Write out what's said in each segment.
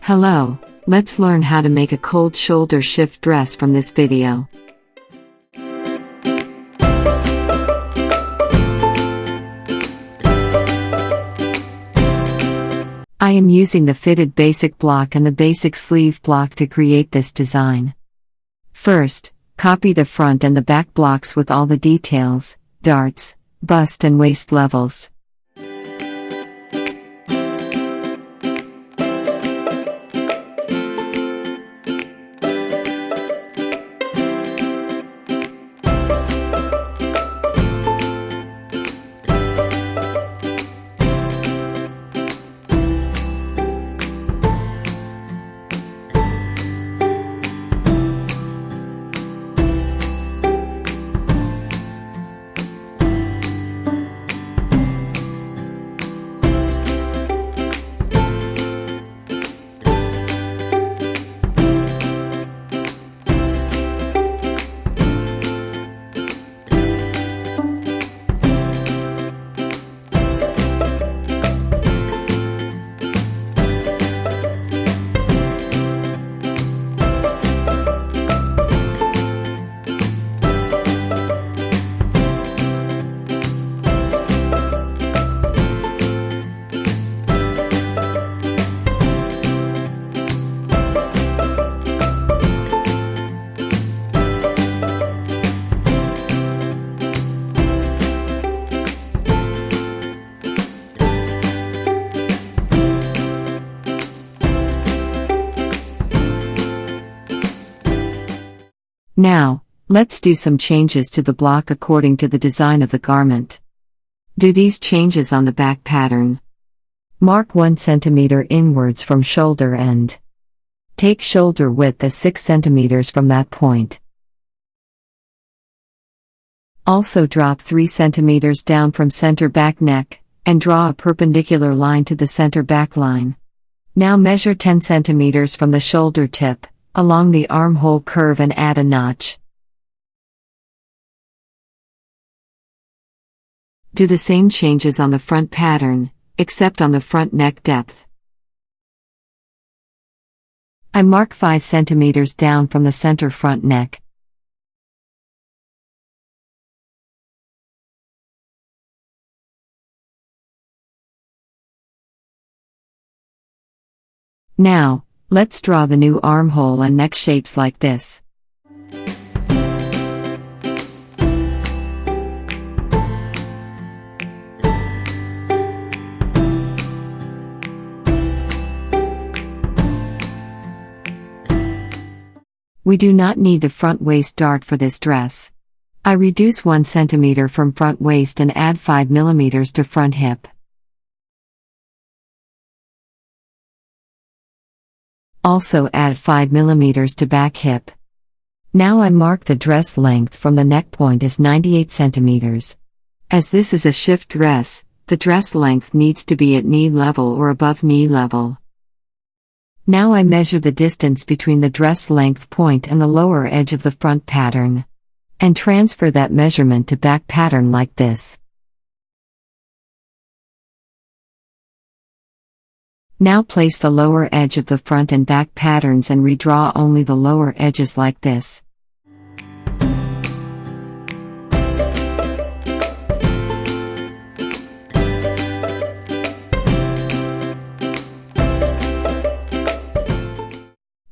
Hello, let's learn how to make a cold shoulder shift dress from this video. I am using the fitted basic block and the basic sleeve block to create this design. First, copy the front and the back blocks with all the details, darts, bust and waist levels. Now, let's do some changes to the block according to the design of the garment. Do these changes on the back pattern. Mark 1 cm inwards from shoulder end. Take shoulder width as 6 cm from that point. Also drop 3 cm down from center back neck, and draw a perpendicular line to the center back line. Now measure 10 cm from the shoulder tip, along the armhole curve and add a notch. Do the same changes on the front pattern, except on the front neck depth. I mark 5 cm down from the center front neck. Now, let's draw the new armhole and neck shapes like this. We do not need the front waist dart for this dress. I reduce 1 cm from front waist and add 5 mm to front hip. Also add 5 mm to back hip. Now I mark the dress length from the neck point as 98 cm. As this is a shift dress, the dress length needs to be at knee level or above knee level. Now I measure the distance between the dress length point and the lower edge of the front pattern. And transfer that measurement to back pattern like this. Now place the lower edge of the front and back patterns and redraw only the lower edges like this.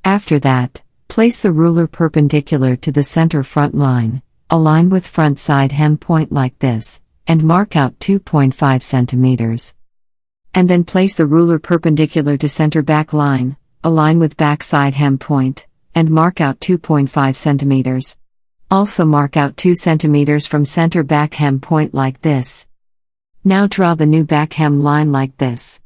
After that, place the ruler perpendicular to the center front line, align with front side hem point like this, and mark out 2.5 cm. And then place the ruler perpendicular to center back line, align with back side hem point, and mark out 2.5 cm. Also mark out 2 cm from center back hem point like this. Now draw the new back hem line like this.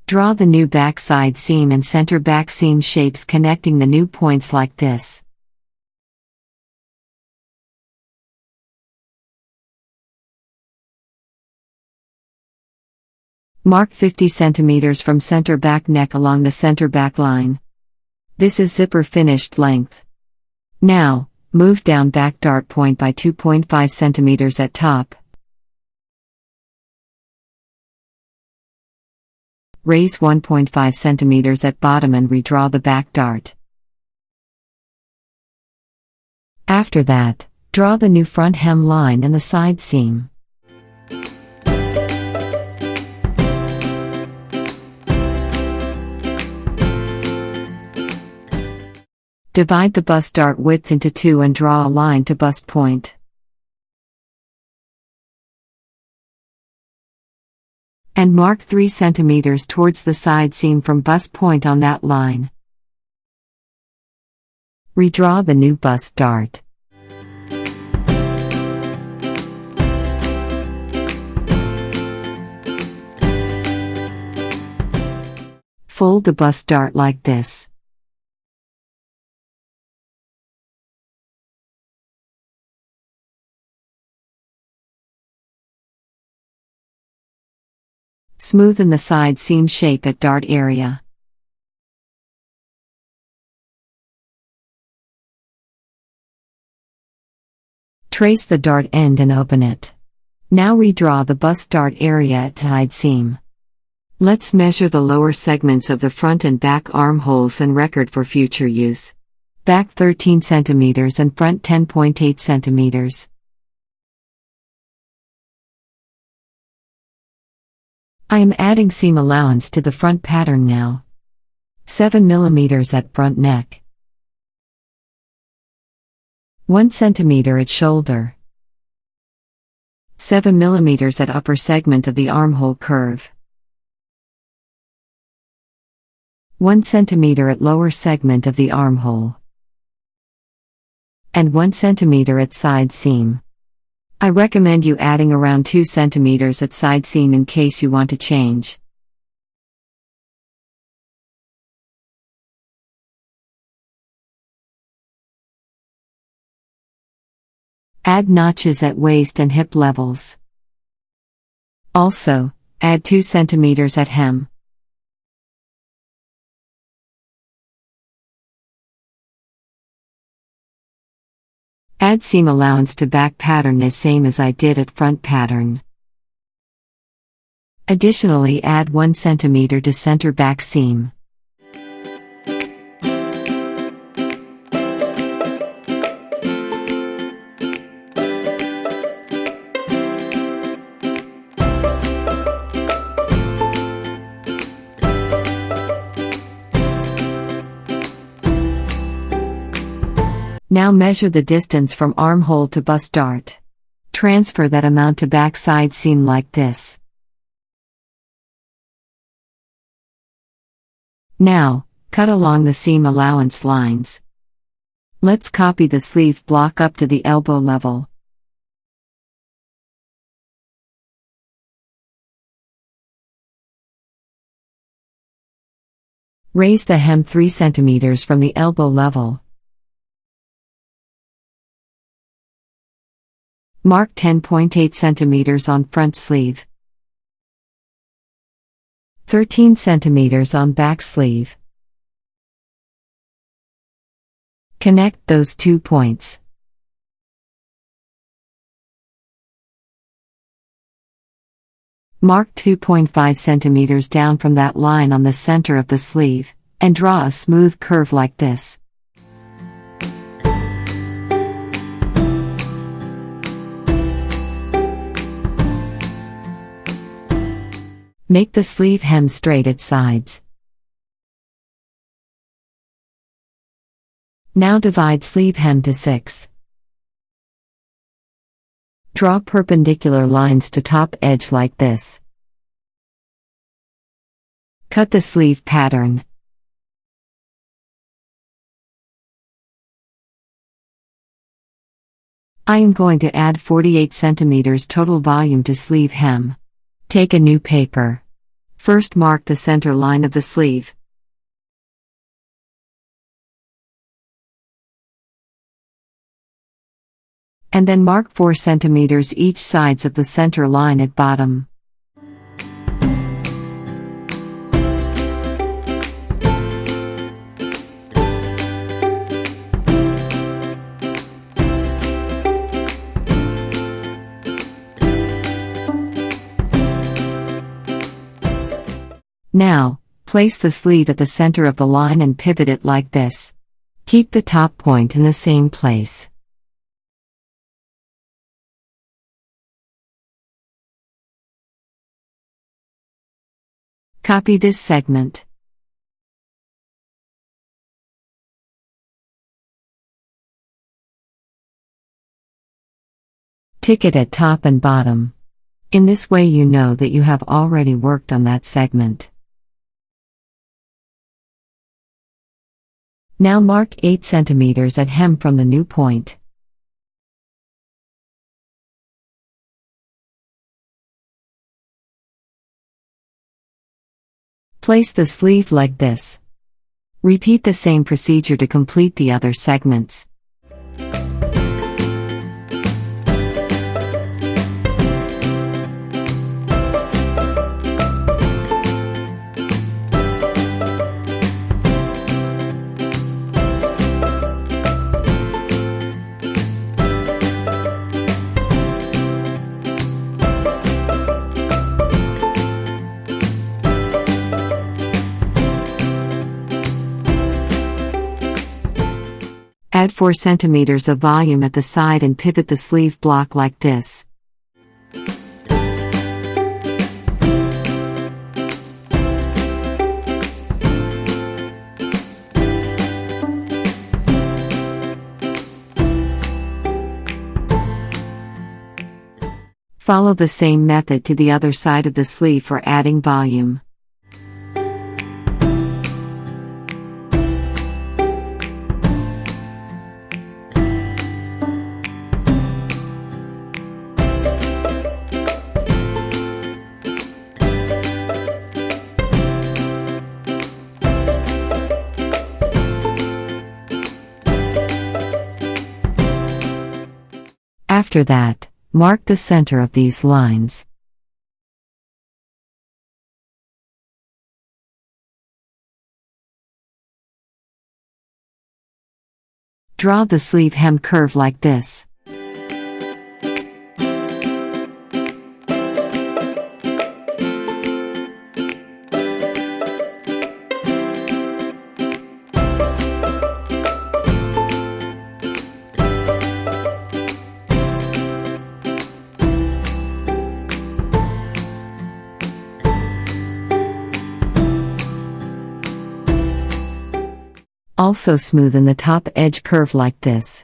Draw the new back side seam and center back seam shapes connecting the new points like this. Mark 50 cm from center back neck along the center back line. This is zipper finished length. Now, Move down back dart point by 2.5 centimeters at top. Raise 1.5 centimeters at bottom and redraw the back dart. After that, draw the new front hem line and the side seam. Divide the bust dart width into 2 and draw a line to bust point. And mark 3 centimeters towards the side seam from bust point on that line. Redraw the new bust dart. Fold the bust dart like this. Smoothen the side seam shape at dart area. Trace the dart end and open it. Now redraw the bust dart area at side seam. Let's measure the lower segments of the front and back armholes and record for future use. Back 13 centimeters and front 10.8 centimeters. I am adding seam allowance to the front pattern now. 7 mm at front neck. 1 cm at shoulder. 7 mm at upper segment of the armhole curve. 1 cm at lower segment of the armhole. And 1 cm at side seam. I recommend you adding around 2 cm at side seam in case you want to change. Add notches at waist and hip levels. Also, add 2 cm at hem. Add seam allowance to back pattern as same as I did at front pattern. Additionally, add 1 cm to center back seam. Now measure the distance from armhole to bust dart. Transfer that amount to back side seam like this. Now, cut along the seam allowance lines. Let's copy the sleeve block up to the elbow level. Raise the hem 3 cm from the elbow level. Mark 10.8 cm on front sleeve. 13 cm on back sleeve. Connect those 2 points. Mark 2.5 cm down from that line on the center of the sleeve, and draw a smooth curve like this. Make the sleeve hem straight at sides. Now divide sleeve hem to 6. Draw perpendicular lines to top edge like this. Cut the sleeve pattern. I am going to add 48 cm total volume to sleeve hem. Take a new paper. First mark the center line of the sleeve. And then mark 4 cm each sides of the center line at bottom. Now, place the sleeve at the center of the line and pivot it like this. Keep the top point in the same place. Copy this segment. Tick it at top and bottom. In this way you know that you have already worked on that segment. Now mark 8 cm at hem from the new point. Place the sleeve like this. Repeat the same procedure to complete the other segments. Add 4 cm of volume at the side and pivot the sleeve block like this. Follow the same method to the other side of the sleeve for adding volume. After that, mark the center of these lines. Draw the sleeve hem curve like this. Also smoothen the top edge curve like this.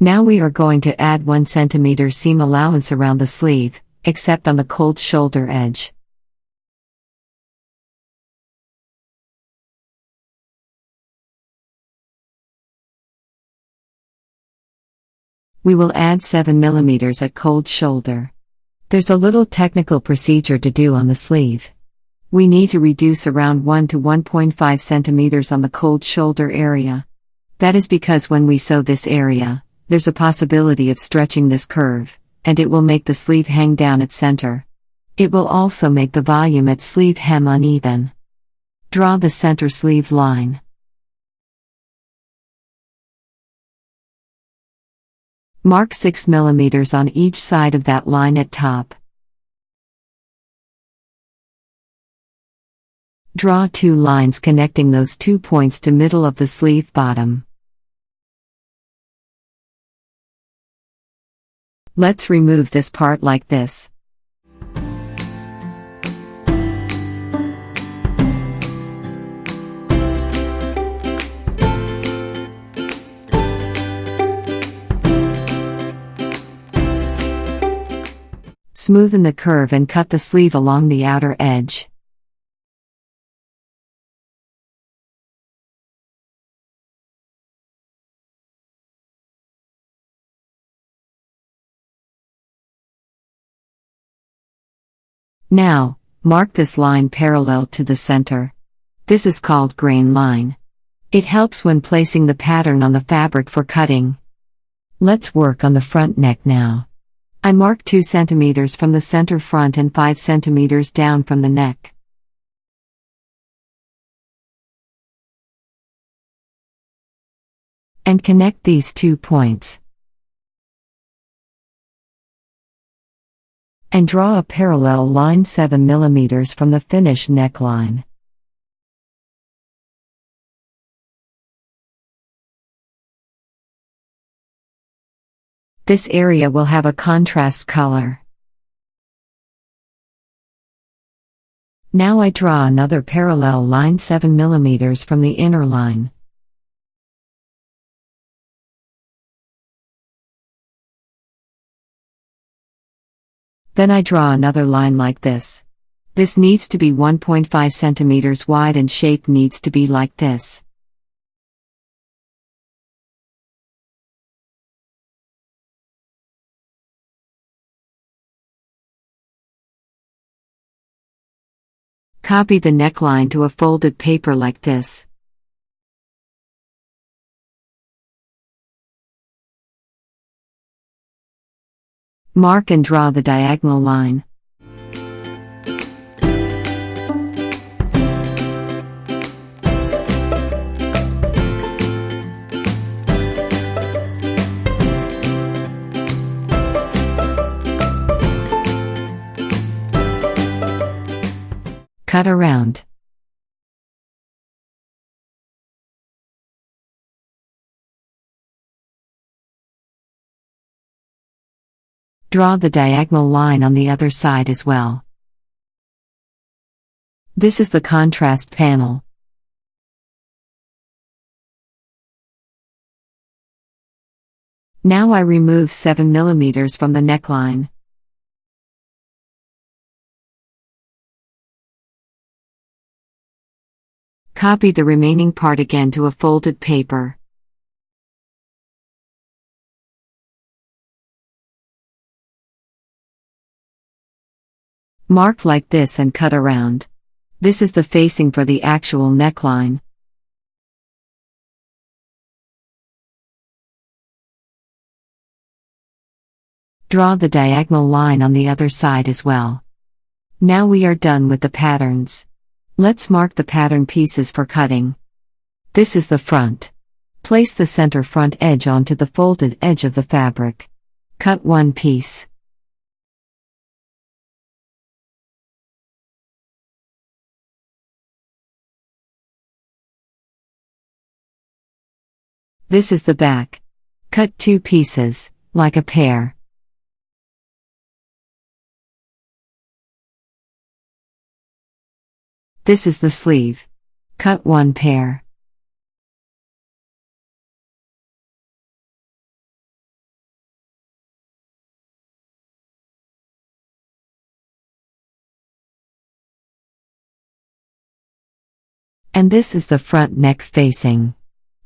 Now we are going to add 1 cm seam allowance around the sleeve, except on the cold shoulder edge. We will add 7 mm at cold shoulder. There's a little technical procedure to do on the sleeve. We need to reduce around 1 to 1.5 cm on the cold shoulder area. That is because when we sew this area, there's a possibility of stretching this curve, and it will make the sleeve hang down at center. It will also make the volume at sleeve hem uneven. Draw the center sleeve line. Mark 6 mm on each side of that line at top. Draw 2 lines connecting those 2 points to middle of the sleeve bottom. Let's remove this part like this. Smoothen the curve and cut the sleeve along the outer edge. Now, mark this line parallel to the center. This is called grain line. It helps when placing the pattern on the fabric for cutting. Let's work on the front neck now. I mark 2 cm from the center front and 5 cm down from the neck. And connect these 2 points. And draw a parallel line 7 mm from the finished neckline. This area will have a contrast color. Now I draw another parallel line 7 mm from the inner line. Then I draw another line like this. This needs to be 1.5 cm wide and shape needs to be like this. Copy the neckline to a folded paper like this. Mark and draw the diagonal line. Cut around. Draw the diagonal line on the other side as well. This is the contrast panel. Now I remove 7 mm from the neckline. Copy the remaining part again to a folded paper. Mark like this and cut around. This is the facing for the actual neckline. Draw the diagonal line on the other side as well. Now we are done with the patterns. Let's mark the pattern pieces for cutting. This is the front. Place the center front edge onto the folded edge of the fabric. Cut one piece. This is the back. Cut two pieces, like a pear. This is the sleeve. Cut one pair. And this is the front neck facing.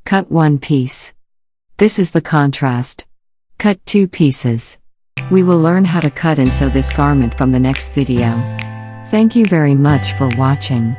Cut one piece. This is the contrast. Cut two pieces. We will learn how to cut and sew this garment from the next video. Thank you very much for watching.